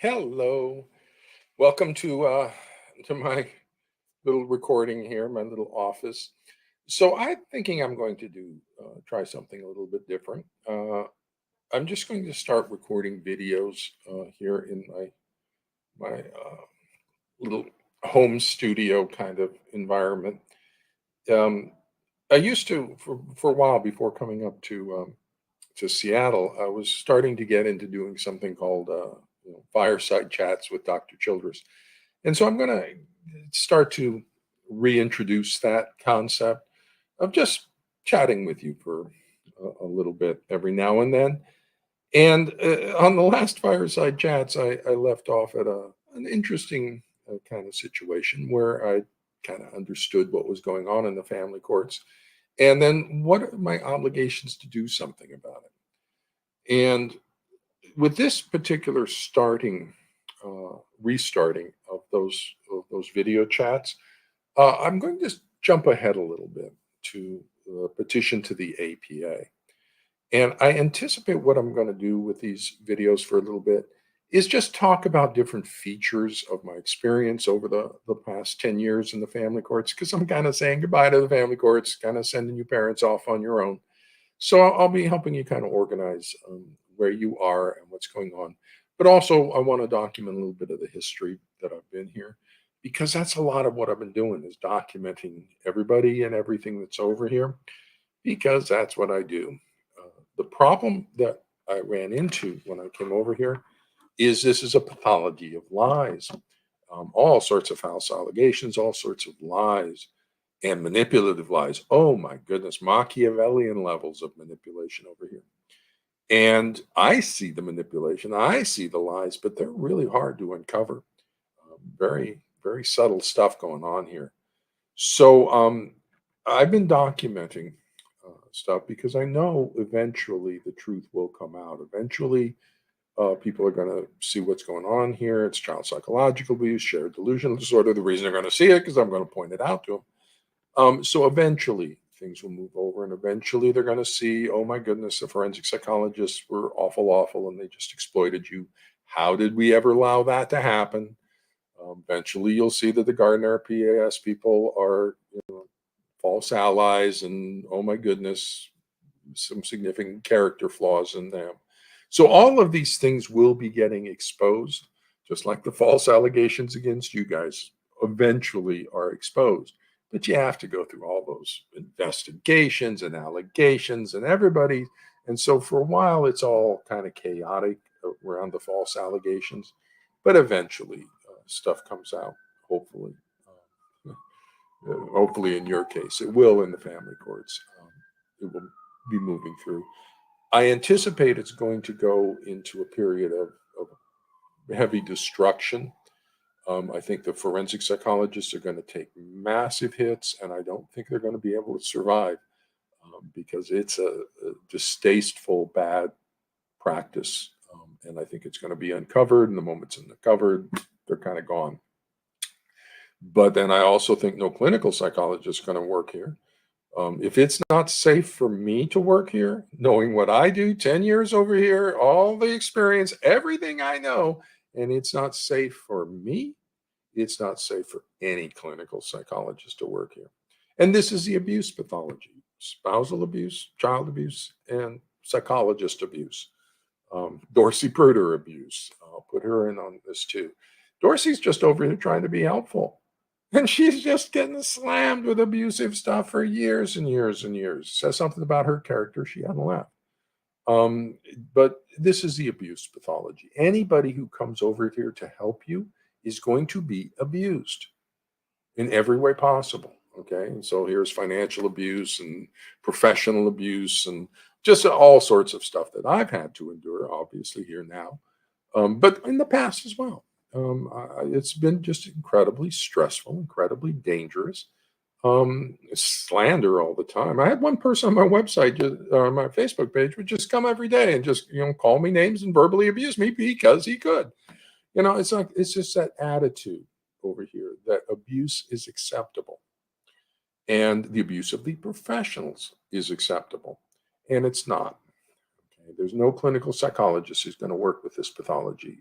Hello. Welcome to my little recording here, my little office. So I'm thinking I'm going to do try something a little bit different. I'm just going to start recording videos here in my little home studio kind of environment. Um, I used to for a while before coming up to Seattle. I was starting to get into doing something called fireside chats with Dr. Childress. And so I'm going to start to reintroduce that concept of just chatting with you for a little bit every now and then. And on the last fireside chats, I left off at an interesting kind of situation where I kind of understood what was going on in the family courts. And then what are my obligations to do something about it? And with this particular restarting of those video chats, I'm going to jump ahead a little bit to the petition to the APA, and I anticipate what I'm going to do with these videos for a little bit is just talk about different features of my experience over the past 10 years in the family courts, because I'm kind of saying goodbye to the family courts, kind of sending you parents off on your own. So I'll be helping you kind of organize where you are and what's going on. But also, I want to document a little bit of the history that I've been here, because that's a lot of what I've been doing is documenting everybody and everything that's over here, because that's what I do. The problem that I ran into when I came over here is this is a pathology of lies, all sorts of false allegations, all sorts of lies and manipulative lies. Oh my goodness, Machiavellian levels of manipulation over here. And I see the manipulation, I see the lies, but they're really hard to uncover. Very, very subtle stuff going on here. So I've been documenting stuff because I know eventually the truth will come out. Eventually, people are going to see what's going on here. It's child psychological abuse, shared delusional disorder. The reason they're going to see it because I'm going to point it out to them. So eventually things will move over, and eventually they're going to see, oh my goodness, the forensic psychologists were awful, awful, and they just exploited you. How did we ever allow that to happen? Eventually, you'll see that the Gardner PAS people are false allies, and oh my goodness, some significant character flaws in them. So all of these things will be getting exposed, just like the false allegations against you guys eventually are exposed. But you have to go through all those investigations and allegations and everybody. And so for a while, it's all kind of chaotic around the false allegations. But eventually, stuff comes out, hopefully. Hopefully, in your case, it will in the family courts. It will be moving through. I anticipate it's going to go into a period of heavy destruction. I think the forensic psychologists are going to take massive hits, and I don't think they're going to be able to survive because it's a distasteful, bad practice. And I think it's going to be uncovered, and the moment it's uncovered, they're kind of gone. But then I also think no clinical psychologist is going to work here. If it's not safe for me to work here, knowing what I do, 10 years over here, all the experience, everything I know, and it's not safe for me, it's not safe for any clinical psychologist to work here. And this is the abuse pathology: spousal abuse, child abuse, and psychologist abuse. Dorsey Pruder abuse. I'll put her in on this too. Dorsey's just over here trying to be helpful. And she's just getting slammed with abusive stuff for years and years and years. Says something about her character she hadn't left. Um, but this is the abuse pathology. Anybody who comes over here to help you is going to be abused in every way possible. Okay. And so here's financial abuse and professional abuse and just all sorts of stuff that I've had to endure, obviously, here now, but in the past as well. It's been just incredibly stressful, incredibly dangerous. Slander all the time. I had one person on my website, on my Facebook page, would just come every day and just call me names and verbally abuse me because he could. It's like it's just that attitude over here that abuse is acceptable, and the abuse of the professionals is acceptable, and it's not. Okay? There's no clinical psychologist who's going to work with this pathology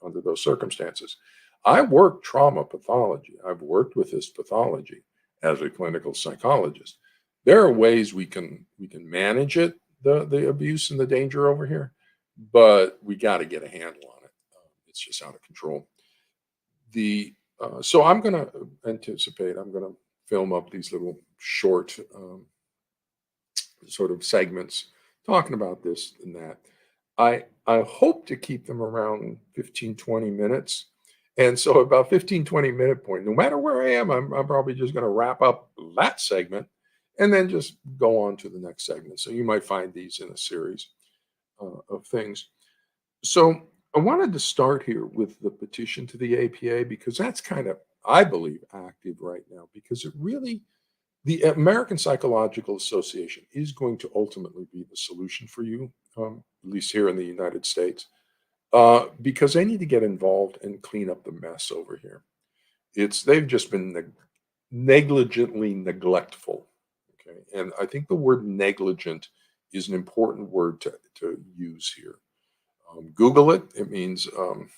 under under those circumstances. I work trauma pathology. I've worked with this pathology as a clinical psychologist. There are ways we can manage it, the abuse and the danger over here, but we got to get a handle on it. It's just out of control. The So I'm going to anticipate. I'm going to film up these little short sort of segments talking about this and that. I hope to keep them around 15, 20 minutes. And so about 15, 20-minute point, no matter where I am, I'm probably just going to wrap up that segment and then just go on to the next segment. So you might find these in a series of things. So I wanted to start here with the petition to the APA because that's kind of, I believe, active right now because it really, the American Psychological Association is going to ultimately be the solution for you, at least here in the United States, because they need to get involved and clean up the mess over here. They've just been negligently neglectful. Okay, and I think the word negligent is an important word to use here. Google it. It means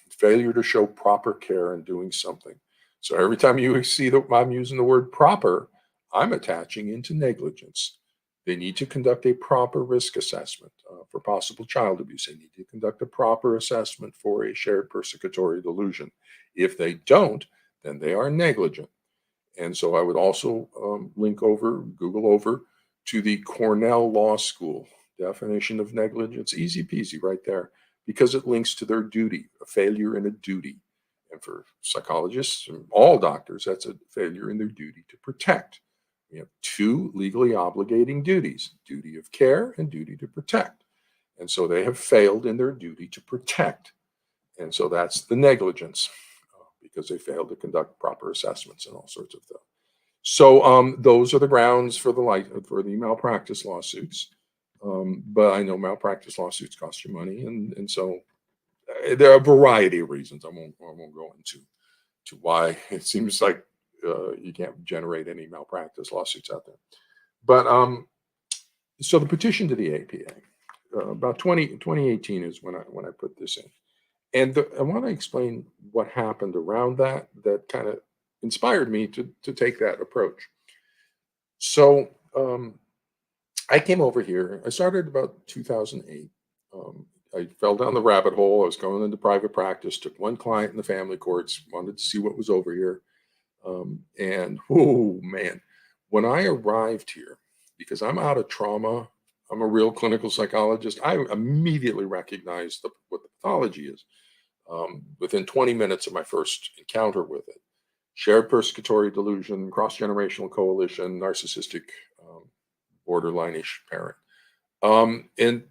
failure to show proper care in doing something. So every time you see that I'm using the word proper, I'm attaching into negligence. They need to conduct a proper risk assessment for possible child abuse. They need to conduct a proper assessment for a shared persecutory delusion. If they don't, then they are negligent. And so I would also Google over to the Cornell Law School definition of negligence. Easy peasy right there, because it links to their duty, a failure in a duty. And for psychologists and all doctors, that's a failure in their duty to protect. We have two legally obligating duties, duty of care and duty to protect. And so they have failed in their duty to protect. And so that's the negligence because they failed to conduct proper assessments and all sorts of things. So those are the grounds for the malpractice lawsuits. But I know malpractice lawsuits cost you money, and so there are a variety of reasons. I won't go into why it seems like you can't generate any malpractice lawsuits out there. But so the petition to the APA, about 2018 is when I put this in. And I want to explain what happened around that kind of inspired me to take that approach. So I came over here. I started about 2008. I fell down the rabbit hole. I was going into private practice, took one client in the family courts, wanted to see what was over here. And oh man, when I arrived here, because I'm out of trauma, I'm a real clinical psychologist, I immediately recognized what the pathology is. Within 20 minutes of my first encounter with it, shared persecutory delusion, cross-generational coalition, narcissistic, borderline-ish parent. And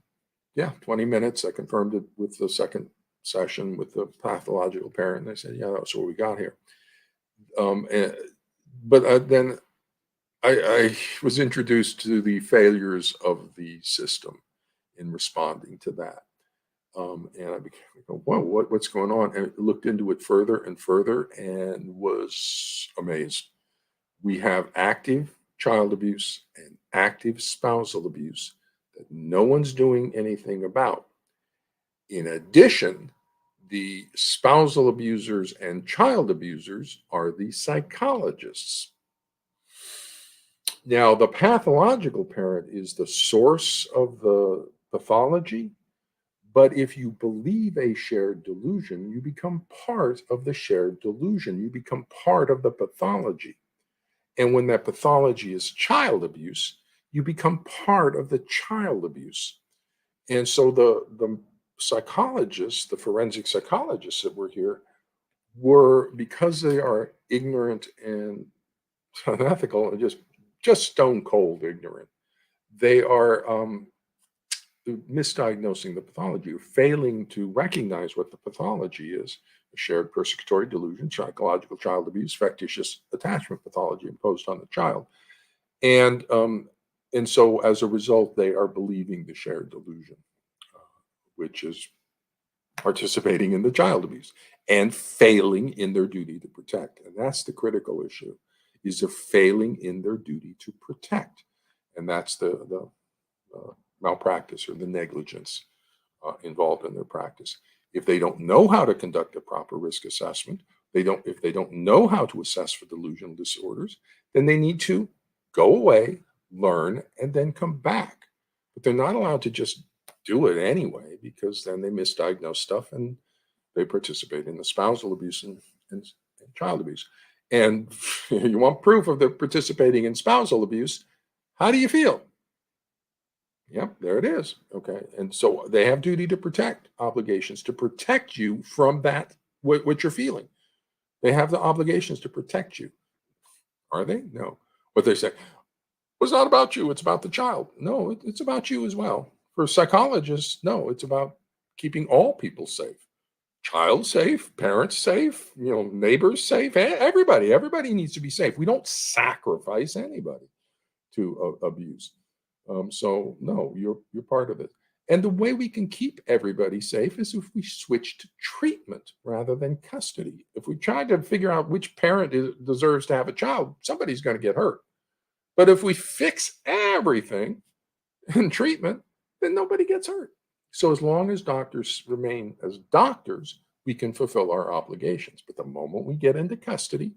yeah, 20 minutes, I confirmed it with the second session with the pathological parent. And they said, yeah, that's what we got here. But then I was introduced to the failures of the system in responding to that. And I became, whoa, what's going on? And I looked into it further and further and was amazed. We have active child abuse and active spousal abuse that no one's doing anything about. In addition, the spousal abusers and child abusers are the psychologists. Now, the pathological parent is the source of the pathology, but if you believe a shared delusion, you become part of the shared delusion. You become part of the pathology. And when that pathology is child abuse, you become part of the child abuse. And so the psychologists, the forensic psychologists that were here, were, because they are ignorant and unethical and just stone cold ignorant, they are misdiagnosing the pathology, or failing to recognize what the pathology is: a shared persecutory delusion, psychological child abuse, factitious attachment pathology imposed on the child. And so as a result, they are believing the shared delusion, which is participating in the child abuse and failing in their duty to protect. And that's the critical issue, is they're failing in their duty to protect. And that's the malpractice or the negligence involved in their practice. If they don't know how to conduct a proper risk assessment, if they don't know how to assess for delusional disorders, then they need to go away, learn, and then come back. But they're not allowed to just do it anyway, because then they misdiagnose stuff and they participate in the spousal abuse and child abuse. And you want proof of the participating in spousal abuse? How do you feel? Yep, there it is. Okay. And so they have duty to protect, obligations to protect you from that, what you're feeling. They have the obligations to protect you. Are they? No. What they say, well, it's not about you, it's about the child. No, it's about you as well. For psychologists, no, it's about keeping all people safe. Child safe, parents safe, neighbors safe, everybody needs to be safe. We don't sacrifice anybody to abuse. So no, you're part of it. And the way we can keep everybody safe is if we switch to treatment rather than custody. If we try to figure out which parent deserves to have a child, somebody's going to get hurt. But if we fix everything in treatment, then nobody gets hurt. So as long as doctors remain as doctors, we can fulfill our obligations. But the moment we get into custody,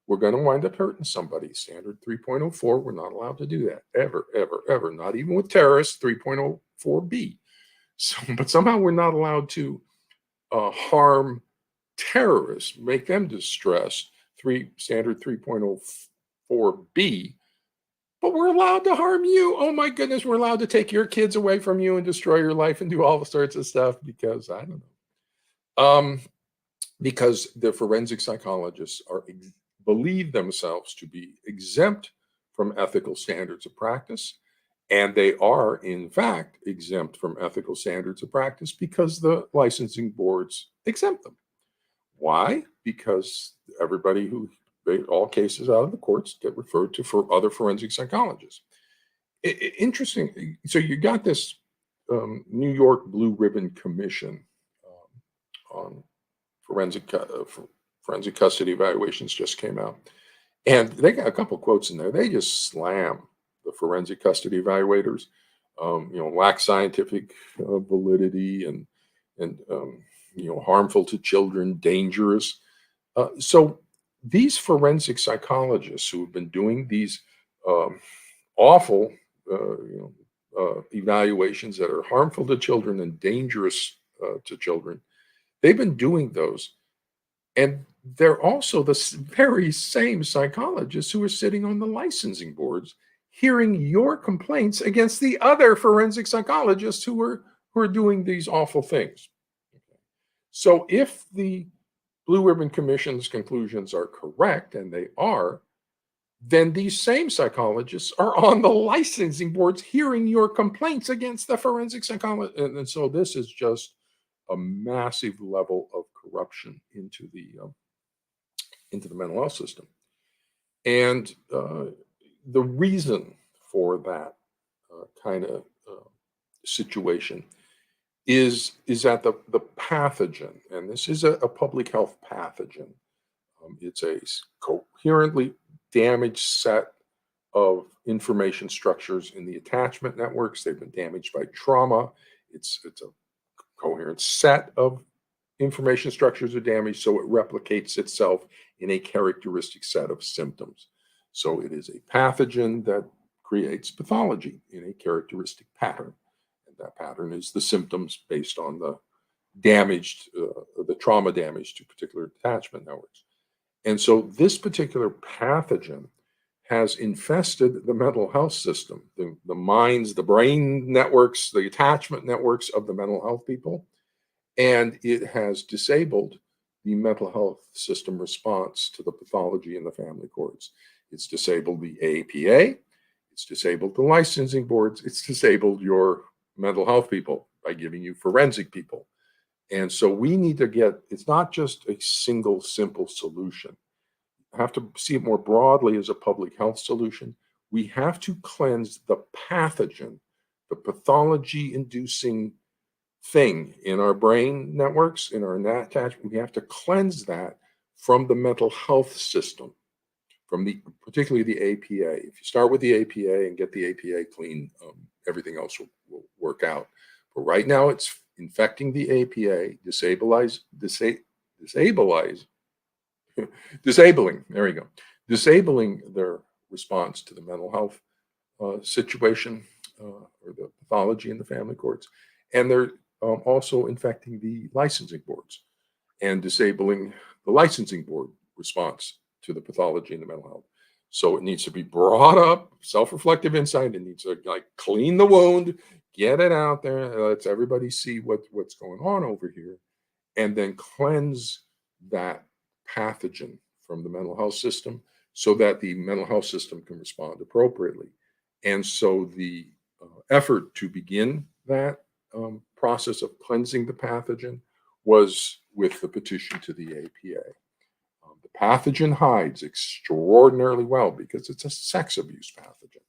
we're going to wind up hurting somebody. Standard 3.04, we're not allowed to do that ever, ever, ever. Not even with terrorists, 3.04b. So, but somehow we're not allowed to harm terrorists, make them distressed, standard 3.04b. But we're allowed to harm you. Oh my goodness, we're allowed to take your kids away from you and destroy your life and do all sorts of stuff because I don't know. Because the forensic psychologists believe themselves to be exempt from ethical standards of practice. And they are, in fact, exempt from ethical standards of practice because the licensing boards exempt them. Why? Because all cases out of the courts get referred to for other forensic psychologists. Interesting. So you got this New York Blue Ribbon Commission on forensic custody evaluations just came out, and they got a couple quotes in there. They just slam the forensic custody evaluators, lack scientific validity and harmful to children, dangerous. So these forensic psychologists who have been doing these awful evaluations that are harmful to children and dangerous to children, they've been doing those. And they're also the very same psychologists who are sitting on the licensing boards hearing your complaints against the other forensic psychologists who are doing these awful things. So if the Blue Ribbon Commission's conclusions are correct, and they are, then these same psychologists are on the licensing boards hearing your complaints against the forensic psychologists. And so this is just a massive level of corruption into the mental health system. And the reason for that kind of situation is that the pathogen, and this is a public health pathogen, it's a coherently damaged set of information structures in the attachment networks. They've been damaged by trauma. It's a coherent set of information structures are damaged, so it replicates itself in a characteristic set of symptoms. So it is a pathogen that creates pathology in a characteristic pattern. And that pattern is the symptoms based on the trauma damage to particular attachment networks. And so this particular pathogen has infested the mental health system, the minds, the brain networks, the attachment networks of the mental health people. And it has disabled the mental health system response to the pathology in the family courts. It's disabled the APA. It's disabled the licensing boards. It's disabled your mental health people by giving you forensic people. And so we need to it's not just a single, simple solution. We have to see it more broadly as a public health solution. We have to cleanse the pathogen, the pathology-inducing thing in our brain networks, in our attachment. We have to cleanse that from the mental health system, particularly the APA. If you start with the APA and get the APA clean, everything else will work out. But right now, it's infecting the APA, disabling, there you go, disabling their response to the mental health situation or the pathology in the family courts. And they're also infecting the licensing boards and disabling the licensing board response to the pathology in the mental health. So it needs to be brought up, self-reflective insight. It needs to like clean the wound, get it out there, let everybody see what's going on over here, and then cleanse that pathogen from the mental health system so that the mental health system can respond appropriately. And so the effort to begin that process of cleansing the pathogen was with the petition to the APA. The pathogen hides extraordinarily well because it's a sex abuse pathogen.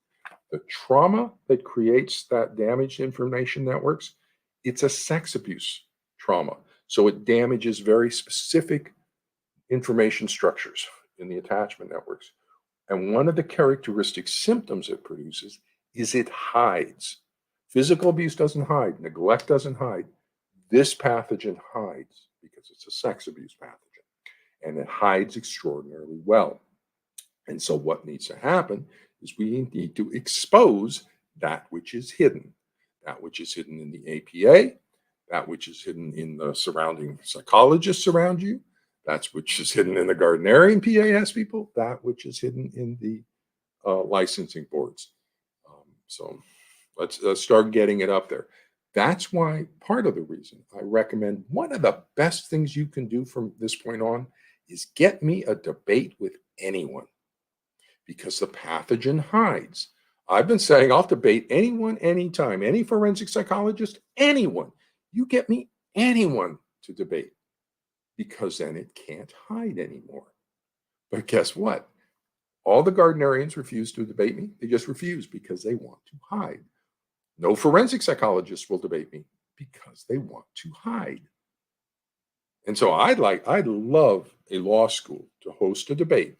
The trauma that creates that damaged information networks, it's a sex abuse trauma. So it damages very specific information structures in the attachment networks. And one of the characteristic symptoms it produces is it hides. Physical abuse doesn't hide, neglect doesn't hide. This pathogen hides because it's a sex abuse pathogen, and it hides extraordinarily well. And so what needs to happen is we need to expose that which is hidden, that which is hidden in the APA, that which is hidden in the surrounding psychologists around you, that which is hidden in the Gardnerian PAS people, that which is hidden in the licensing boards. So let's start getting it up there. That's why part of the reason I recommend one of the best things you can do from this point on is get me a debate with anyone, because the pathogen hides. I've been saying I'll debate anyone, anytime, any forensic psychologist, anyone. You get me anyone to debate, because then it can't hide anymore. But guess what? All the Gardnerians refuse to debate me. They just refuse because they want to hide. No forensic psychologists will debate me because they want to hide. And so I'd love a law school to host a debate.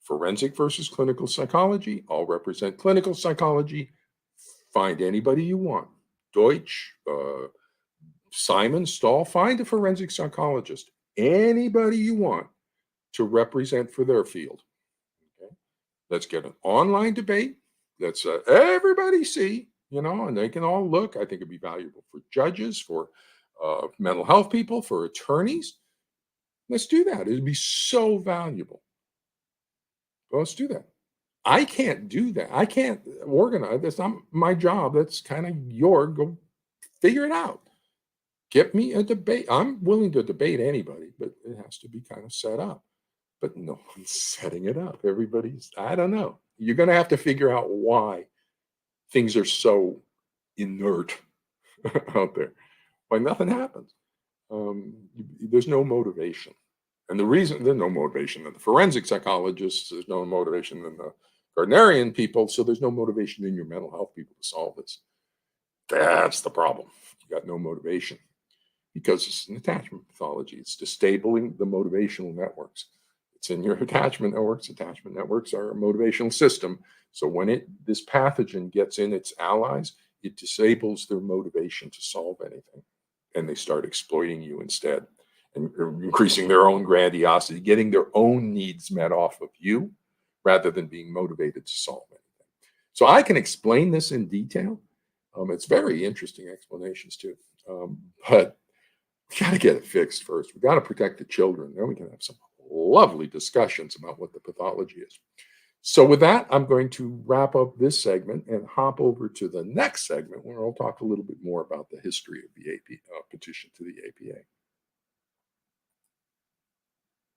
Forensic versus clinical psychology. I'll represent clinical psychology. Find anybody you want. Deutsch, Simon, Stahl, find a forensic psychologist. Anybody you want to represent for their field. Okay? Let's get an online debate. Let's everybody see, and they can all look. I think it'd be valuable for judges, for mental health people, for attorneys. Let's do that. It'd be so valuable. Well, let's do that. I can't do that. I can't organize. That's not my job. That's kind of go figure it out. Get me a debate. I'm willing to debate anybody, but it has to be kind of set up. But no one's setting it up. I don't know. You're going to have to figure out why things are so inert out there. Why nothing happens. There's no motivation. And the reason there's no motivation in the forensic psychologists, there's no motivation in the Gardnerian people, so there's no motivation in your mental health people to solve this. That's the problem. You got no motivation because it's an attachment pathology. It's disabling the motivational networks. It's in your attachment networks. Attachment networks are a motivational system. So when this pathogen gets in its allies, it disables their motivation to solve anything. And they start exploiting you instead and increasing their own grandiosity, getting their own needs met off of you rather than being motivated to solve anything. So I can explain this in detail. It's very interesting explanations too. But we got to get it fixed first. We got to protect the children. Then we can have some lovely discussions about what the pathology is. So with that, I'm going to wrap up this segment and hop over to the next segment where I'll talk a little bit more about the history of the petition to the APA.